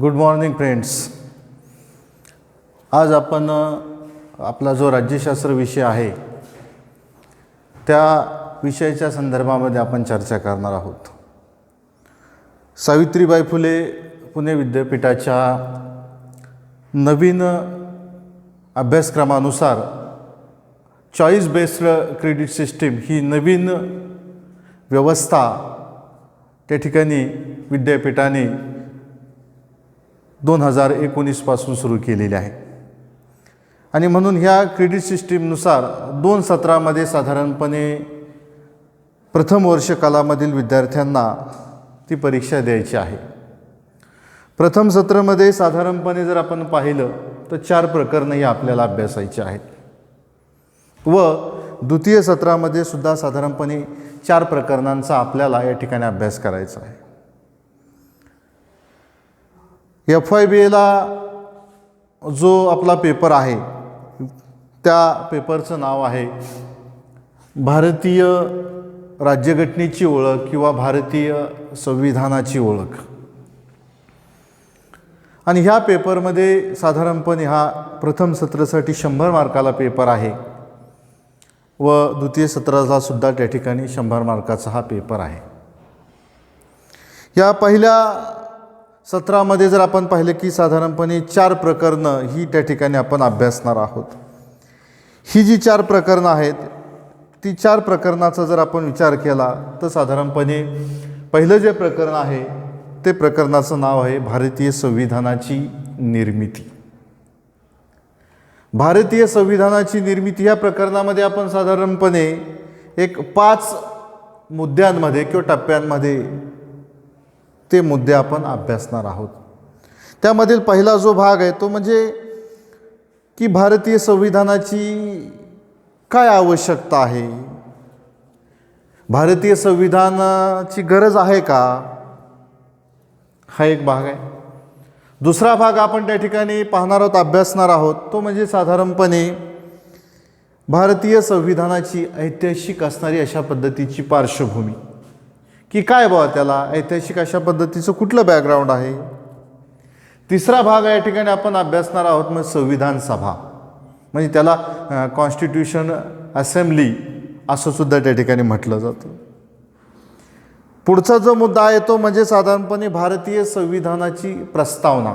Good morning friends. आज आपण आपला जो राज्यशास्त्र विषय आहे त्या विषयाच्या संदर्भामध्ये आपण चर्चा करणार आहोत. सावित्रीबाई फुले पुणे विद्यापीठाच्या नवीन अभ्यासक्रमानुसार चॉईस बेस्ड क्रेडिट सिस्टीम ही नवीन व्यवस्था त्या ठिकाणी विद्यापीठाने 2019 पासून सुरू केलेली आहे. आणि म्हणून ह्या क्रेडिट सिस्टीमनुसार 2 सत्रामध्ये साधारणपणे प्रथम वर्ष कालामधील विद्यार्थ्यांना ती परीक्षा द्यायची आहे. प्रथम सत्रामध्ये साधारणपणे जर आपण पाहिलं तर 4 प्रकरणंही आपल्याला अभ्यासायची आहेत व द्वितीय सत्रामध्ये सुद्धा साधारणपणे 4 प्रकरणांचा आपल्याला या ठिकाणी अभ्यास करायचा आहे. FYBAला जो आपला पेपर आहे त्या पेपरचं नाव आहे भारतीय राज्यघटनेची ओळख किंवा भारतीय संविधानाची ओळख. आणि ह्या पेपरमध्ये साधारणपणे हा प्रथम सत्रासाठी 100 मार्काला पेपर आहे व द्वितीय सत्राला सुद्धा त्या ठिकाणी 100 मार्काचा हा पेपर आहे. या पहिल्या सत्रामध्ये जर आपण पाहिलं की साधारणपणे 4 प्रकरणं ही त्या ठिकाणी आपण अभ्यासणार आहोत. ही जी 4 प्रकरणं आहेत ती 4 प्रकरणाचा जर आपण विचार केला तर साधारणपणे पहिलं जे प्रकरण आहे ते प्रकरणाचं नाव आहे भारतीय संविधानाची निर्मिती. भारतीय संविधानाची निर्मिती या प्रकरणामध्ये आपण साधारणपणे एक 5 मुद्द्यांमध्ये किंवा टप्प्यांमध्ये ते मुद्दे आपण अभ्यासणार आहोत. त्यामधील पहिला जो भाग आहे तो म्हणजे की भारतीय संविधानाची काय आवश्यकता आहे, भारतीय संविधानाची गरज आहे का, हा एक भाग आहे. दुसरा भाग आपण त्या ठिकाणी पाहणार आहोत, अभ्यासणार आहोत, तो म्हणजे साधारणपणे भारतीय संविधानाची ऐतिहासिक असणारी अशा पद्धतीची पार्श्वभूमी की काय बाबा त्याला ऐतिहासिक अशा पद्धतीचं कुठलं बॅकग्राऊंड आहे. तिसरा भाग या ठिकाणी आपण अभ्यासणार आहोत म्हणजे संविधान सभा, म्हणजे त्याला कॉन्स्टिट्यूशन असेंब्ली असं सुद्धा त्या ठिकाणी म्हटलं जातं. पुढचा जो मुद्दा आहे तो म्हणजे साधारणपणे भारतीय संविधानाची प्रस्तावना.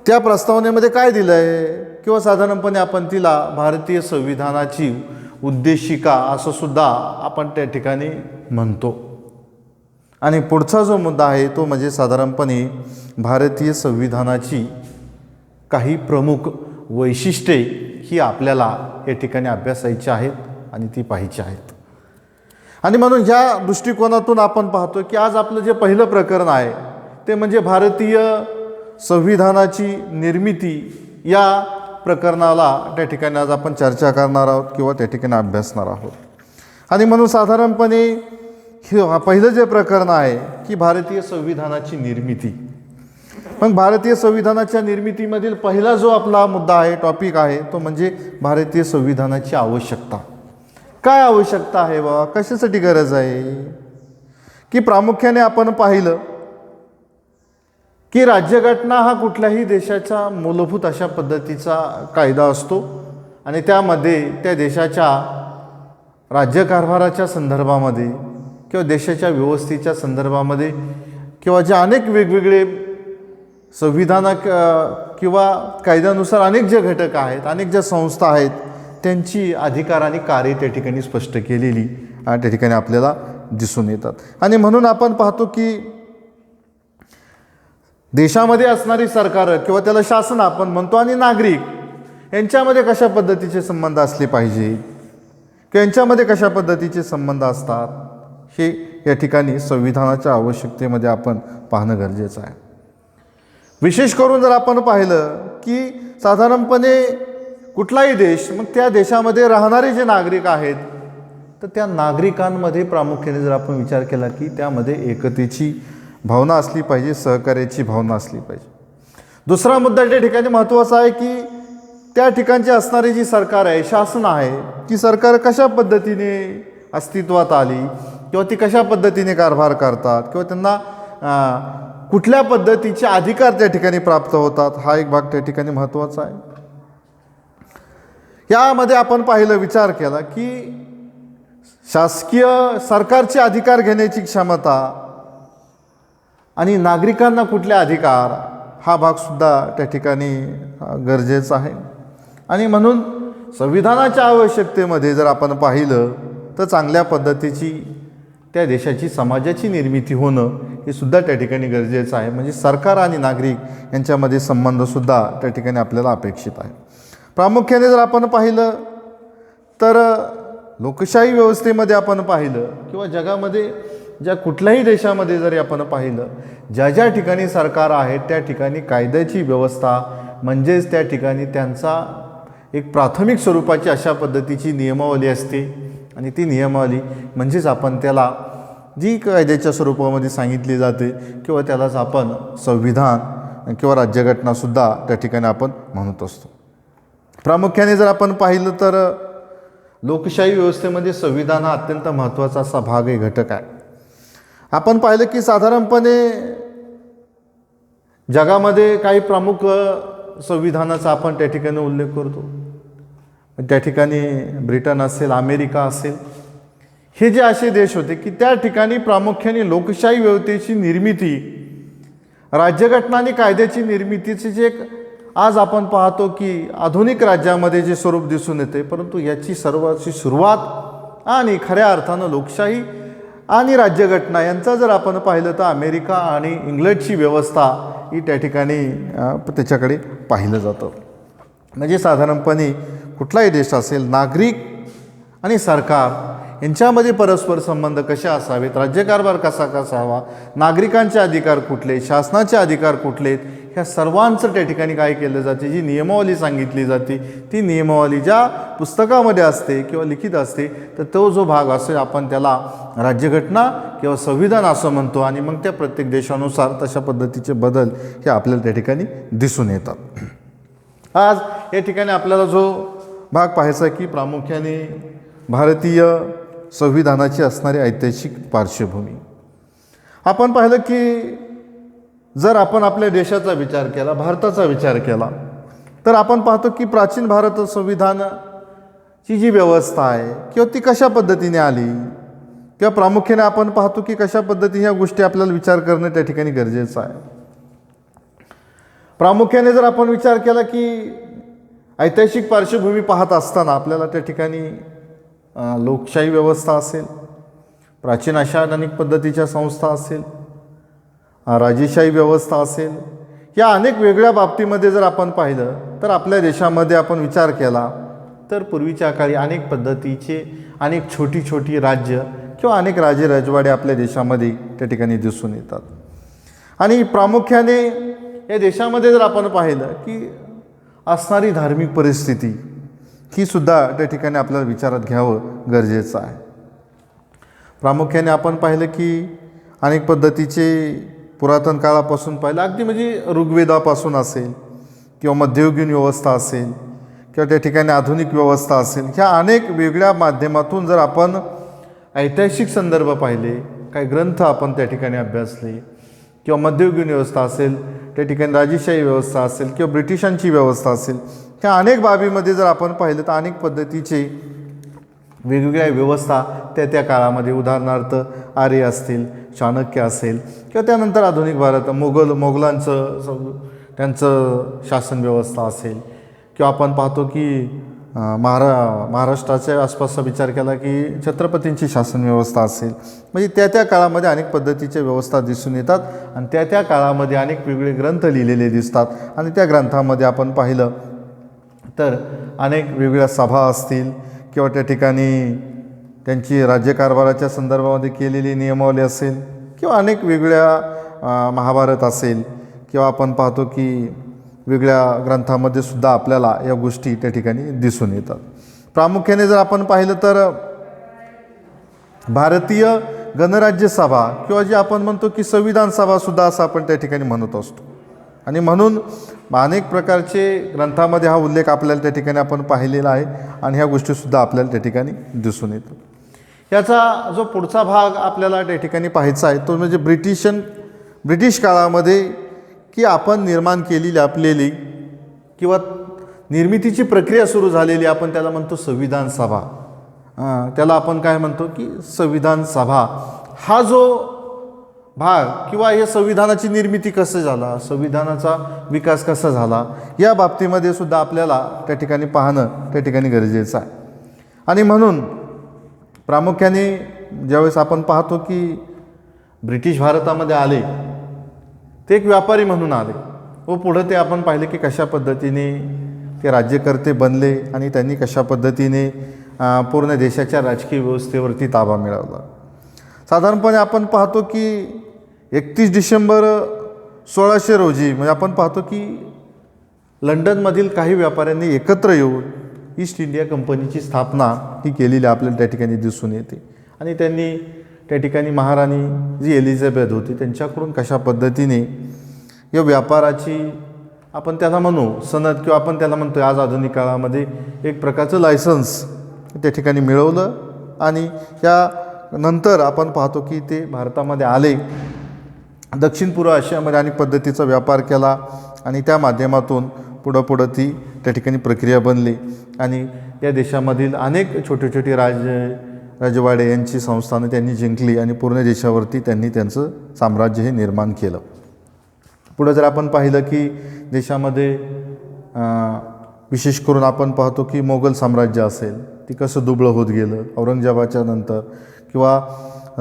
त्या प्रस्तावनेमध्ये काय दिलं आहे किंवा साधारणपणे आपण तिला भारतीय संविधानाची उद्देशिका असं सुद्धा आपण त्या ठिकाणी म्हणतो. आणि पुढचा जो मुद्दा आहे तो म्हणजे साधारणपणे भारतीय संविधानाची काही प्रमुख वैशिष्ट्ये ही आपल्याला या ठिकाणी अभ्यासायची आहेत आणि ती पाहायची आहेत. आणि म्हणून ह्या दृष्टिकोनातून आपण पाहतो की आज आपलं जे पहिलं प्रकरण आहे ते म्हणजे भारतीय संविधानाची निर्मिती या प्रकरणाला त्या ठिकाणी आज आपण चर्चा करणार आहोत किंवा त्या ठिकाणी अभ्यासणार आहोत. आणि म्हणून साधारणपणे हे पहिलं जे प्रकरण आहे की भारतीय संविधानाची निर्मिती. मग भारतीय संविधानाच्या निर्मितीमधील पहिला जो आपला मुद्दा आहे, टॉपिक आहे, तो म्हणजे भारतीय संविधानाची आवश्यकता. काय आवश्यकता आहे बाबा, कशासाठी गरज आहे की प्रामुख्याने आपण पाहिलं की राज्यघटना हा कुठल्याही देशाचा मूलभूत अशा पद्धतीचा कायदा असतो आणि त्यामध्ये त्या देशाच्या राज्यकारभाराच्या संदर्भामध्ये किंवा देशाच्या व्यवस्थेच्या संदर्भामध्ये किंवा जे अनेक वेगवेगळे संविधाना किंवा कायद्यानुसार अनेक जे घटक आहेत, अनेक ज्या संस्था आहेत त्यांची अधिकार आणि कार्य त्या ठिकाणी स्पष्ट केलेली त्या ठिकाणी आपल्याला दिसून येतात. आणि म्हणून आपण पाहतो की देशामध्ये असणारी सरकार किंवा त्याला शासन आपण म्हणतो आणि नागरिक यांच्यामध्ये कशा पद्धतीचे संबंध असले पाहिजे किंवा यांच्यामध्ये कशा पद्धतीचे संबंध असतात हे या ठिकाणी संविधानाच्या आवश्यकतेमध्ये आपण पाहणं गरजेचं आहे. विशेष करून जर आपण पाहिलं की साधारणपणे कुठलाही देश, मग त्या देशामध्ये राहणारे जे नागरिक आहेत तर त्या नागरिकांमध्ये प्रामुख्याने जर आपण विचार केला की त्यामध्ये एकतेची भावना असली पाहिजे, सहकार्याची भावना असली पाहिजे. दुसरा मुद्दा त्या ठिकाणी महत्त्वाचा आहे की त्या ठिकाणची असणारी जी सरकार आहे, शासन आहे, ती सरकार कशा पद्धतीने अस्तित्वात आली किंवा ती कशा पद्धतीने कारभार करतात किंवा त्यांना कुठल्या पद्धतीचे अधिकार त्या ठिकाणी प्राप्त होतात, हा एक भाग त्या ठिकाणी महत्त्वाचा आहे. यामध्ये आपण पाहिलं, विचार केला की शासकीय सरकारचे अधिकार घेण्याची क्षमता आणि नागरिकांना कुठले अधिकार, हा भागसुद्धा त्या ठिकाणी गरजेचा आहे. आणि म्हणून संविधानाच्या आवश्यकतेमध्ये जर आपण पाहिलं तर चांगल्या पद्धतीची त्या देशाची समाजाची निर्मिती होणं हे सुद्धा त्या ठिकाणी गरजेचं आहे. म्हणजे सरकार आणि नागरिक यांच्यामध्ये संबंधसुद्धा त्या ठिकाणी आपल्याला अपेक्षित आहे. प्रामुख्याने जर आपण पाहिलं तर लोकशाही व्यवस्थेमध्ये आपण पाहिलं किंवा जगामध्ये ज्या कुठल्याही देशामध्ये जरी आपण पाहिलं, ज्या ज्या ठिकाणी सरकार आहे त्या ठिकाणी कायद्याची व्यवस्था म्हणजेच त्या ठिकाणी त्यांचा एक प्राथमिक स्वरूपाची अशा पद्धतीची नियमावली असते. आणि ती नियमावली म्हणजेच आपण त्याला जी कायद्याच्या स्वरूपामध्ये सांगितली जाते किंवा त्यालाच आपण संविधान किंवा राज्यघटनासुद्धा त्या ठिकाणी आपण म्हणत असतो. प्रामुख्याने जर आपण पाहिलं तर लोकशाही व्यवस्थेमध्ये संविधान हा अत्यंत महत्त्वाचा असा भाग आहे, घटक आहे. आपण पाहिलं की साधारणपणे जगामध्ये काही प्रमुख संविधानाचा आपण त्या ठिकाणी उल्लेख करतो. त्या ठिकाणी ब्रिटन असेल, अमेरिका असेल, हे जे असे देश होते की त्या ठिकाणी प्रामुख्याने लोकशाही व्यवस्थेची निर्मिती, राज्यघटना आणि कायद्याची निर्मितीचे जे एक आज आपण पाहतो की आधुनिक राज्यामध्ये जे स्वरूप दिसून येते, परंतु याची सर्वाची सुरुवात आणि खऱ्या अर्थानं लोकशाही आणि राज्यघटना यांचा जर आपण पाहिलं तर अमेरिका आणि इंग्लंडची व्यवस्था ही त्या ठिकाणी त्याच्याकडे पाहिलं जातं. म्हणजे साधारणपणे कुठलाही देश असेल, नागरिक आणि सरकार यांच्यामध्ये परस्पर संबंध कसे असावेत, राज्यकारभार कसा हवा, नागरिकांचे अधिकार कुठले, शासनाचे अधिकार कुठले, ह्या सर्वांचं त्या ठिकाणी काय केलं जाते, जी नियमावली सांगितली जाते ती नियमावली ज्या पुस्तकामध्ये असते किंवा लिखित असते तर तो जो भाग असेल आपण त्याला राज्यघटना किंवा संविधान असं म्हणतो. आणि मग त्या प्रत्येक देशानुसार तशा पद्धतीचे बदल हे आपल्याला त्या ठिकाणी दिसून येतात. आज या ठिकाणी आपल्याला जो भाग पाहायचा की प्रामुख्याने भारतीय संविधानाची असणारी ऐतिहासिक पार्श्वभूमी. आपण पाहिलं की जर आपण आपल्या देशाचा विचार केला, भारताचा विचार केला, तर आपण पाहतो की प्राचीन भारत संविधानाची जी व्यवस्था आहे किंवा ती कशा पद्धतीने आली किंवा प्रामुख्याने आपण पाहतो की कशा पद्धतीने ह्या गोष्टी आपल्याला विचार करणं त्या ठिकाणी गरजेचं आहे. प्रामुख्याने जर आपण विचार केला की ऐतिहासिक पार्श्वभूमी पाहत असताना आपल्याला त्या ठिकाणी लोकशाही व्यवस्था असेल, प्राचीन अशा अनेक पद्धतीच्या संस्था असेल, राजेशाही व्यवस्था असेल, या अनेक वेगळ्या बाबतीमध्ये जर आपण पाहिलं तर आपल्या देशामध्ये आपण विचार केला तर पूर्वीच्या काळी अनेक पद्धतीचे अनेक छोटी छोटी राज्य किंवा अनेक राजे राजवाडे आपल्या देशामध्ये त्या ठिकाणी दिसून येतात. आणि प्रामुख्याने या देशामध्ये जर आपण पाहिलं की असणारी धार्मिक परिस्थिती ही सुद्धा त्या ठिकाणी आपल्याला विचारात घ्यावं गरजेचं आहे. प्रामुख्याने आपण पाहिलं की अनेक पद्धतीचे पुरातन काळापासून पाहिलं, अगदी म्हणजे ऋग्वेदापासून असेल किंवा मध्ययुगीन व्यवस्था असेल किंवा त्या ठिकाणी आधुनिक व्यवस्था असेल, ह्या अनेक वेगळ्या माध्यमातून जर आपण ऐतिहासिक संदर्भ पाहिले, काही ग्रंथ आपण त्या ठिकाणी अभ्यासले किंवा मध्ययुगीन व्यवस्था असेल, त्या ठिकाणी राजेशाही व्यवस्था असेल किंवा ब्रिटिशांची व्यवस्था असेल, ह्या अनेक बाबीमध्ये जर आपण पाहिलं तर अनेक पद्धतीचे वेगवेगळ्या व्यवस्था त्या काळामध्ये, उदाहरणार्थ आर्य असतील, चाणक्य असेल किंवा त्यानंतर आधुनिक भारत मोगलांचं त्यांचं शासन व्यवस्था असेल किंवा आपण पाहतो की महाराष्ट्राच्या आसपासचा विचार केला की छत्रपतींची शासन व्यवस्था असेल. म्हणजे त्या काळामध्ये अनेक पद्धतीच्या व्यवस्था दिसून येतात आणि त्या काळामध्ये अनेक वेगवेगळे ग्रंथ लिहिलेले दिसतात. आणि त्या ग्रंथामध्ये आपण पाहिलं तर अनेक वेगवेगळ्या सभा असतील किंवा त्या ठिकाणी त्यांची राज्यकारभाराच्या संदर्भामध्ये केलेली नियमावली असेल किंवा अनेक वेगळ्या महाभारत असेल किंवा आपण पाहतो की वेगळ्या ग्रंथामध्ये सुद्धा आपल्याला या गोष्टी त्या ठिकाणी दिसून येतात. प्रामुख्याने जर आपण पाहिलं तर भारतीय गणराज्य सभा किंवा जे आपण म्हणतो की संविधान सभासुद्धा असं आपण त्या ठिकाणी म्हणत असतो. आणि म्हणून अनेक प्रकारचे ग्रंथामध्ये हा उल्लेख आपल्याला त्या ठिकाणी आपण पाहिलेला आहे आणि ह्या गोष्टीसुद्धा आपल्याला त्या ठिकाणी दिसून येतात. याचा जो पुढचा भाग आपल्याला त्या ठिकाणी पाहायचा आहे तो म्हणजे ब्रिटिश काळामध्ये की आपण निर्माण केलेली आपलेली किंवा निर्मितीची प्रक्रिया सुरू झालेली, आपण त्याला म्हणतो संविधान सभा. त्याला आपण काय म्हणतो की संविधान सभा. हा जो भाग किंवा हे संविधानाची निर्मिती कसं झाला, संविधानाचा विकास कसा झाला, या बाबतीमध्ये सुद्धा आपल्याला त्या ठिकाणी पाहणं त्या ठिकाणी गरजेचं आहे. आणि म्हणून प्रामुख्याने ज्यावेळेस आपण पाहतो की ब्रिटिश भारतामध्ये आले, ते एक व्यापारी म्हणून आले व पुढं ते आपण पाहिले की कशा पद्धतीने ते राज्यकर्ते बनले आणि त्यांनी कशा पद्धतीने पूर्ण देशाच्या राजकीय व्यवस्थेवरती ताबा मिळवला. साधारणपणे आपण पाहतो की 31 डिसेंबर 1600 रोजी म्हणजे आपण पाहतो की लंडनमधील काही व्यापाऱ्यांनी एकत्र येऊन ईस्ट इंडिया कंपनीची स्थापना ही केलेली आपल्याला त्या ठिकाणी दिसून येते. आणि त्यांनी त्या ठिकाणी महाराणी जी एलिझाबेथ होती त्यांच्याकडून कशा पद्धतीने या व्यापाराची आपण त्याला म्हणू सनद किंवा आपण त्याला म्हणतो आज आधुनिक काळामध्ये एक प्रकारचं लायसन्स त्या ठिकाणी मिळवलं. आणि या नंतर आपण पाहतो की ते भारतामध्ये आले, दक्षिण पूर्व आशियामध्ये अनेक पद्धतीचा व्यापार केला आणि त्या माध्यमातून पुढं ती त्या ठिकाणी प्रक्रिया बनली. आणि या देशामधील अनेक छोटे राजवाडे यांची संस्थानं त्यांनी जिंकली आणि पूर्ण देशावरती त्यांनी त्यांचं साम्राज्य हे निर्माण केलं. पुढं जर आपण पाहिलं की देशामध्ये विशेष करून आपण पाहतो की मोगल साम्राज्य असेल ती कसं दुबळं होत गेलं औरंगजेबाच्या नंतर, किंवा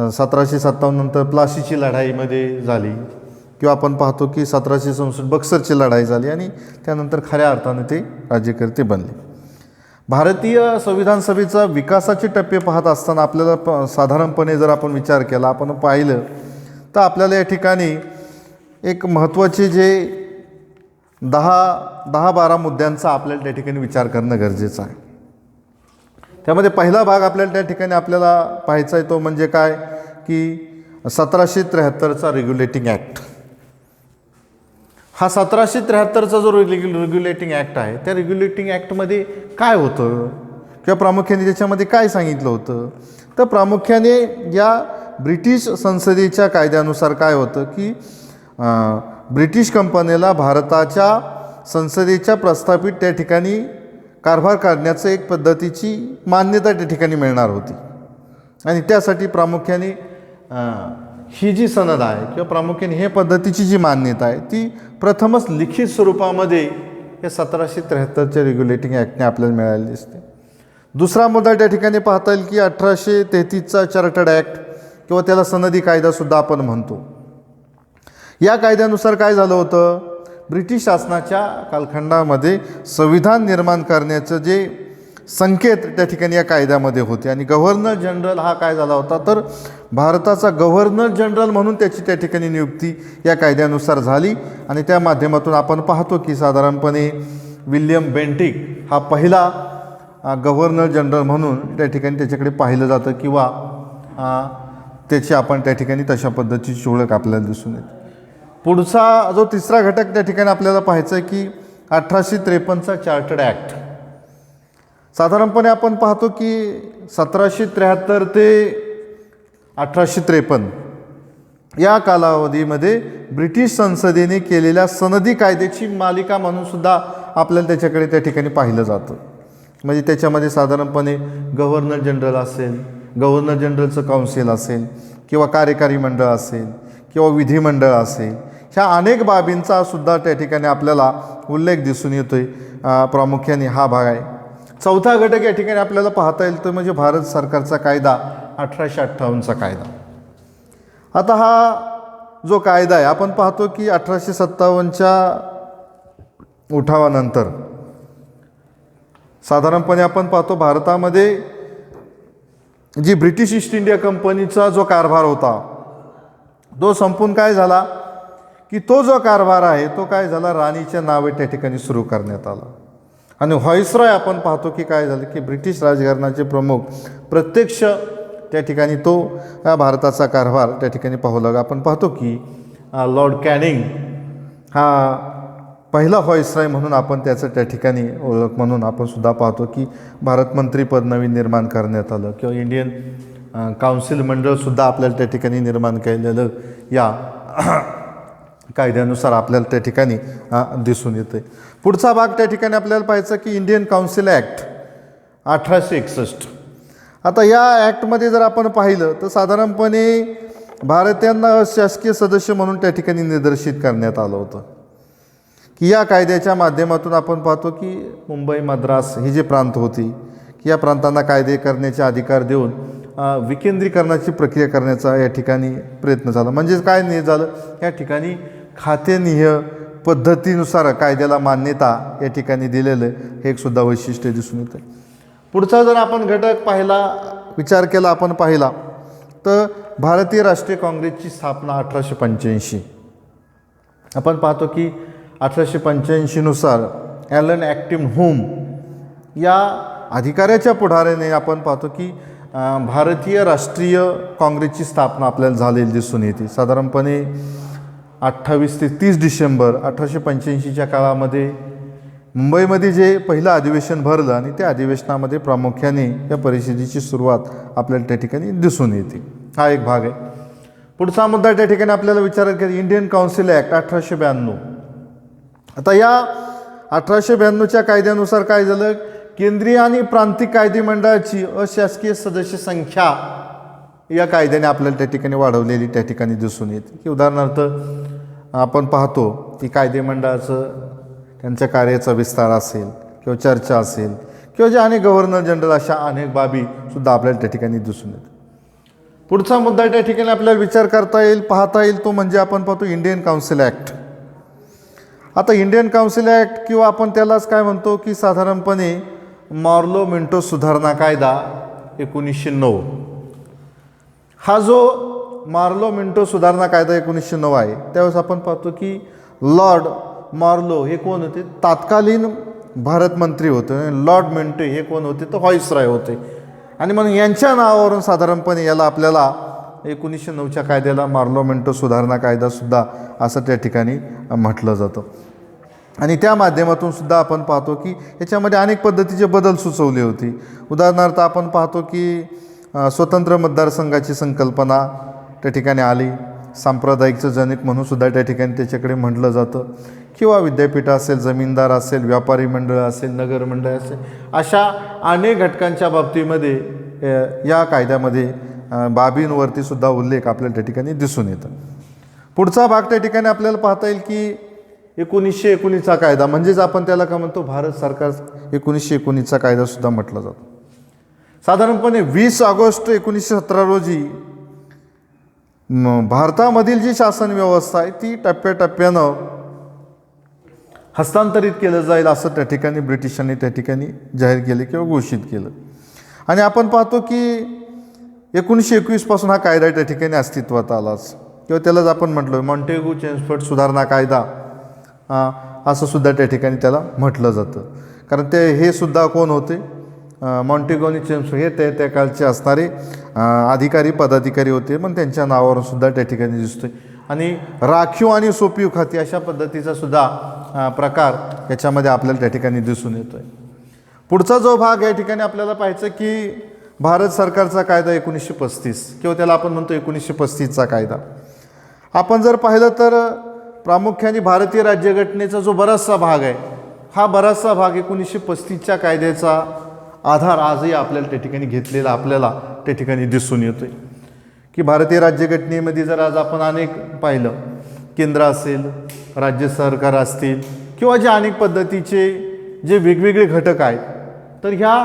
1757 नंतर प्लासीची लढाईमध्ये झाली, किंवा आपण पाहतो की 1764 बक्सरची लढाई झाली आणि त्यानंतर खऱ्या अर्थाने ते राज्यकर्ते बनले. भारतीय संविधान सभेचा विकासाचे टप्पे पाहत असताना आपल्याला साधारणपणे जर आपण विचार केला, आपण पाहिलं तर आपल्याला या ठिकाणी एक महत्त्वाचे जे 10-12 मुद्द्यांचा आपल्याला त्या ठिकाणी विचार करणं गरजेचं आहे. त्यामध्ये पहिला भाग आपल्याला त्या ठिकाणी आपल्याला पाहायचा आहे तो म्हणजे काय की 1773चा रेग्युलेटिंग ॲक्ट. हा 1773चा जो रेग्युलेटिंग ॲक्ट आहे त्या रेग्युलेटिंग ॲक्टमध्ये काय होतं किंवा प्रामुख्याने त्याच्यामध्ये काय सांगितलं होतं, तर प्रामुख्याने या ब्रिटिश संसदेच्या कायद्यानुसार काय होतं की ब्रिटिश कंपनीला भारताच्या संसदेच्या प्रस्थापित त्या ठिकाणी कारभार काढण्याचं एक पद्धतीची मान्यता त्या ठिकाणी मिळणार होती. आणि त्यासाठी प्रामुख्याने ही जी सनद आहे किंवा प्रामुख्याने हे पद्धतीची जी मान्यता आहे ती प्रथमच लिखित स्वरूपामध्ये या 1773च्या रेग्युलेटिंग ॲक्टने आपल्याला मिळालेली दिसते. दुसरा मुद्दा त्या ठिकाणी पाहता येईल की 1833चा चार्टर्ड ॲक्ट किंवा त्याला सनदी कायदासुद्धा आपण म्हणतो. या कायद्यानुसार काय झालं होतं, ब्रिटिश शासनाच्या कालखंडामध्ये संविधान निर्माण करण्याचं जे संकेत त्या ठिकाणी या कायद्यामध्ये होते. आणि गव्हर्नर जनरल हा काय झाला होता तर भारताचा गव्हर्नर जनरल म्हणून त्याची त्या ठिकाणी नियुक्ती या कायद्यानुसार झाली. आणि त्या माध्यमातून आपण पाहतो की साधारणपणे विल्यम बेंटिक हा पहिला गव्हर्नर जनरल म्हणून त्या ठिकाणी त्याच्याकडे पाहिलं जातं किंवा त्याची आपण त्या ठिकाणी तशा पद्धतीची ओळख आपल्याला दिसून येते. पुढचा जो तिसरा घटक त्या ठिकाणी आपल्याला पाहायचा आहे की 1853चा चार्टर्ड ॲक्ट. साधारणपणे आपण पाहतो की 1773 ते 1853 या कालावधीमध्ये ब्रिटिश संसदेने केलेल्या सनदी कायद्याची मालिका म्हणून सुद्धा आपल्याला त्याच्याकडे त्या ठिकाणी पाहिलं जातं. म्हणजे त्याच्यामध्ये साधारणपणे गव्हर्नर जनरल असेल, गव्हर्नर जनरलचं काउन्सिल असेल किंवा कार्यकारी मंडळ असेल किंवा विधिमंडळ असेल, ह्या अनेक बाबींचा सुद्धा त्या ठिकाणी आपल्याला उल्लेख दिसून येतोय. प्रामुख्याने हा भाग आहे. चौथा घटक या ठिकाणी आपल्याला पाहता येईल तर म्हणजे भारत सरकारचा कायदा 1858चा कायदा. आता हा जो कायदा आहे आपण पाहतो की 1857च्या उठावानंतर साधारणपणे आपण पाहतो भारतामध्ये जी ब्रिटिश ईस्ट इंडिया कंपनीचा जो कारभार होता तो संपून काय झाला की तो जो कारभार आहे तो काय झाला राणीच्या नावे त्या ठिकाणी सुरू करण्यात आला. आणि व्हाईसरॉय आपण पाहतो की काय झालं की ब्रिटिश राजघराण्याचे प्रमुख प्रत्यक्ष त्या ठिकाणी तो भारताचा कारभार त्या ठिकाणी पाहू लागला. आपण पाहतो की लॉर्ड कॅनिंग हा पहिला व्हाईसरॉय म्हणून आपण त्याचं त्या ठिकाणी ओळख म्हणून आपण सुद्धा पाहतो की भारत मंत्रीपद नवीन निर्माण करण्यात आलं किंवा इंडियन काउन्सिल मंडळसुद्धा आपल्याला त्या ठिकाणी निर्माण केलेलं या कायद्यानुसार आपल्याला त्या ठिकाणी दिसून येतं आहे. पुढचा भाग त्या ठिकाणी आपल्याला पाहायचं की इंडियन काउन्सिल ॲक्ट 1861. आता या ॲक्टमध्ये जर आपण पाहिलं तर साधारणपणे भारतीयांना अशासकीय सदस्य म्हणून त्या ठिकाणी निर्देशित करण्यात आलं होतं की या कायद्याच्या माध्यमातून आपण पाहतो की मुंबई मद्रास ही जी प्रांत होती की या प्रांतांना कायदे करण्याचे अधिकार देऊन विकेंद्रीकरणाची प्रक्रिया करण्याचा या ठिकाणी प्रयत्न झाला. म्हणजेच काय नाही झालं, या ठिकाणी खातेनिहाय पद्धतीनुसार कायद्याला मान्यता या ठिकाणी दिलेलं हे एक सुद्धा वैशिष्ट्य दिसून येतं. पुढचा जर आपण घटक विचार केला आपण पाहिला तर भारतीय राष्ट्रीय काँग्रेसची स्थापना 1885. आपण पाहतो की 1885नुसार ॲलन ॲक्टिन होम या अधिकाऱ्याच्या पुढाऱ्याने आपण पाहतो की भारतीय राष्ट्रीय काँग्रेसची स्थापना आपल्याला झालेली दिसून येते. साधारणपणे 28 ते 30 डिसेंबर 1885च्या काळामध्ये मुंबईमध्ये जे पहिलं अधिवेशन भरलं आणि त्या अधिवेशनामध्ये प्रामुख्याने या परिषदेची सुरुवात आपल्याला त्या ठिकाणी दिसून येते. हा एक भाग आहे. पुढचा मुद्दा त्या ठिकाणी आपल्याला विचारात घ्यायचा इंडियन काउन्सिल ॲक्ट 1892. आता या 1892च्या कायद्यानुसार काय झालं, केंद्रीय आणि प्रांतिक कायदे मंडळाची अशासकीय सदस्य संख्या या कायद्याने आपल्याला त्या ठिकाणी वाढवलेली त्या ठिकाणी दिसून येते. की उदाहरणार्थ आपण पाहतो की कायदे मंडळाचं त्यांच्या कार्याचा विस्तार असेल किंवा चर्चा असेल किंवा जे अनेक गव्हर्नर जनरल अशा अनेक बाबीसुद्धा आपल्याला त्या ठिकाणी दिसून येतात. पुढचा मुद्दा त्या ठिकाणी आपल्याला विचार करता येईल पाहता येईल तो म्हणजे आपण पाहतो इंडियन काउन्सिल ॲक्ट. आता इंडियन काउन्सिल ॲक्ट किंवा आपण त्यालाच काय म्हणतो की साधारणपणे मार्लो मिंटो सुधारणा कायदा 1909. हा जो मार्लो मिंटो सुधारणा कायदा 1909 आहे त्यावेळेस आपण पाहतो की लॉर्ड मार्लो हे कोण होते, तत्कालीन भारत मंत्री होते. लॉर्ड मिंटो हे कोण होते, तर व्हाईसरॉय होते. आणि म्हणून यांच्या नावावरून साधारणपणे याला आपल्याला 1909च्या कायद्याला मार्लो मिंटो सुधारणा कायदासुद्धा असं त्या ठिकाणी म्हटलं जातं. आणि त्या माध्यमातून सुद्धा आपण पाहतो की याच्यामध्ये अनेक पद्धतीचे बदल सुचवले होते. उदाहरणार्थ आपण पाहतो की स्वतंत्र मतदारसंघाची संकल्पना त्या ठिकाणी आली. सांप्रदायिकचं जनक म्हणून सुद्धा त्या ठिकाणी त्याच्याकडे म्हटलं जातं. किंवा विद्यापीठ असेल, जमीनदार असेल, व्यापारी मंडळ असेल, नगर मंडळ असेल, अशा अनेक घटकांच्या बाबतीमध्ये या कायद्यामध्ये बाबींवरती सुद्धा उल्लेख आपल्याला त्या ठिकाणी दिसून येतं. पुढचा भाग त्या ठिकाणी आपल्याला पाहता येईल की 1919चा कायदा म्हणजेच आपण त्याला काय म्हणतो भारत सरकार 1919चा कायदासुद्धा म्हटला जातो. साधारणपणे 20 ऑगस्ट 1917 रोजी भारतामधील जी शासन व्यवस्था आहे ती टप्प्याटप्प्यानं हस्तांतरित केलं जाईल असं त्या ठिकाणी ब्रिटिशांनी त्या ठिकाणी जाहीर केले किंवा घोषित केलं. आणि आपण पाहतो की 1921 पासून हा कायदा त्या ठिकाणी अस्तित्वात आलाच किंवा त्यालाच आपण म्हटलं मॉन्टेगू चेम्सफोर्ड सुधारणा कायदा असं सुद्धा त्या ठिकाणी त्याला म्हटलं जातं. कारण हे सुद्धा कोण होते, मॉन्टेगू आणि चेम्सफोर्ड हे त्या काळचे असणारे अधिकारी पदाधिकारी होते. मग त्यांच्या नावावरून सुद्धा त्या ठिकाणी दिसतोय. आणि राखीव आणि सोपीव खाती अशा पद्धतीचा सुद्धा प्रकार याच्यामध्ये आपल्याला त्या ठिकाणी दिसून येतो आहे. पुढचा जो भाग या ठिकाणी आपल्याला पाहायचं की भारत सरकारचा कायदा 1935 किंवा त्याला आपण म्हणतो 1935चा कायदा. आपण जर पाहिलं तर प्रामुख्याने भारतीय राज्यघटनेचा जो बराचसा भाग आहे हा बराचसा भाग 1935च्या कायद्याचा आधार आजही आपल्याला त्या ठिकाणी घेतलेला आपल्याला त्या ठिकाणी दिसून येतो आहे. की भारतीय राज्यघटनेमध्ये जर आज आपण अनेक पाहिलं, केंद्र असेल, राज्य सरकार असतील किंवा जे अनेक पद्धतीचे जे वेगवेगळे घटक आहेत, तर ह्या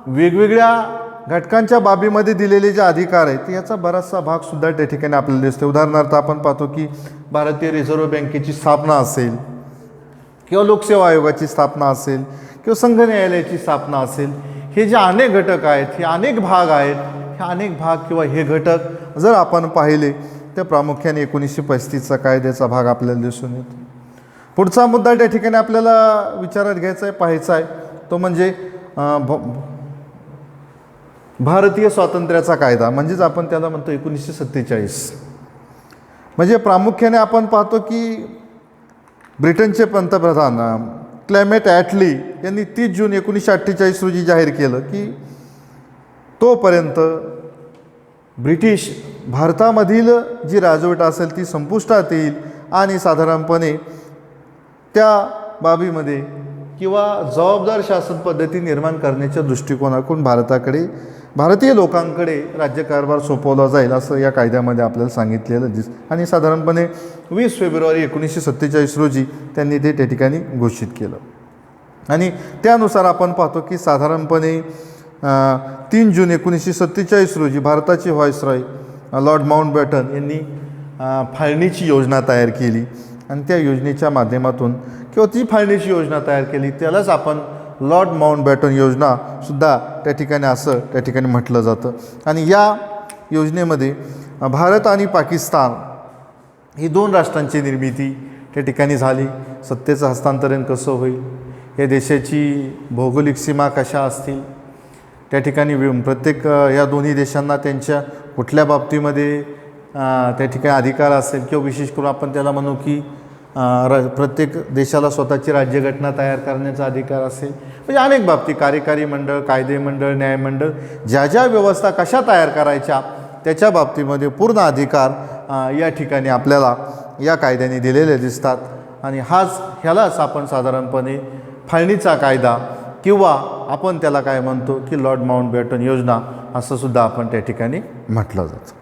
वेगवेगळ्या घटकांच्या बाबीमध्ये दिलेले जे अधिकार आहेत याचा बराचसा भागसुद्धा त्या ठिकाणी आपल्याला दिसतो. उदाहरणार्थ आपण पाहतो की भारतीय रिझर्व्ह बँकेची स्थापना असेल किंवा लोकसेवा आयोगाची स्थापना असेल किंवा संघ न्यायालयाची स्थापना असेल, हे जे अनेक घटक आहेत, हे अनेक भाग आहेत, हे अनेक भाग किंवा हे घटक जर आपण पाहिले तर प्रामुख्याने 1935चा कायद्याचा भाग आपल्याला दिसून येतो. पुढचा मुद्दा त्या ठिकाणी आपल्याला विचारात घ्यायचा आहे, पाहायचा आहे, तो म्हणजे भारतीय स्वातंत्र्याचा कायदा म्हणजेच आपण त्याला म्हणतो 1947. म्हणजे प्रामुख्याने आपण पाहतो की ब्रिटनचे पंतप्रधान क्लेमेंट ॲटली यांनी 30 जून 1948 रोजी जाहीर केलं की तोपर्यंत ब्रिटिश भारतामधील जी राजवट असेल ती संपुष्टात येईल आणि साधारणपणे त्या बाबीमध्ये किंवा जबाबदार शासन पद्धती निर्माण करण्याच्या दृष्टिकोनातून भारतीय लोकांकडे राज्यकारभार सोपवला जाईल असं या कायद्यामध्ये आपल्याला सांगितलेलं आणि साधारणपणे 20 फेब्रुवारी 1947 रोजी त्यांनी ते त्या ठिकाणी घोषित केलं. आणि त्यानुसार आपण पाहतो की साधारणपणे 3 जून 1947 रोजी भारताचे व्हाईसरॉय लॉर्ड माउंटबॅटन यांनी फाळणीची योजना तयार केली आणि त्या योजनेच्या माध्यमातून किंवा ती फाळणीची योजना तयार केली त्यालाच आपण लॉर्ड माउंटबॅटन योजनासुद्धा त्या ठिकाणी म्हटलं जातं. आणि या योजनेमध्ये भारत आणि पाकिस्तान ही 2 राष्ट्रांची निर्मिती त्या ठिकाणी झाली. सत्तेचं हस्तांतरण कसं होईल, या देशाची भौगोलिक सीमा कशा असतील, त्या ठिकाणी प्रत्येक या दोन्ही देशांना त्यांच्या कुठल्या बाबतीमध्ये त्या ठिकाणी अधिकार असेल किंवा विशेष करून आपण त्याला म्हणू की प्रत्येक देशाला स्वतःची राज्यघटना तयार करण्याचा अधिकार असेल. म्हणजे अनेक बाबतीत कार्यकारी मंडळ, कायदे मंडळ, न्यायमंडळ ज्या व्यवस्था कशा तयार करायच्या त्याच्या बाबतीमध्ये पूर्ण अधिकार या ठिकाणी आपल्याला या कायद्याने दिलेले दिसतात. आणि ह्यालाच आपण साधारणपणे फाळणीचा कायदा किंवा आपण त्याला काय म्हणतो की लॉर्ड माउंटबॅटन योजना असं सुद्धा आपण त्या ठिकाणी म्हटलं जातं.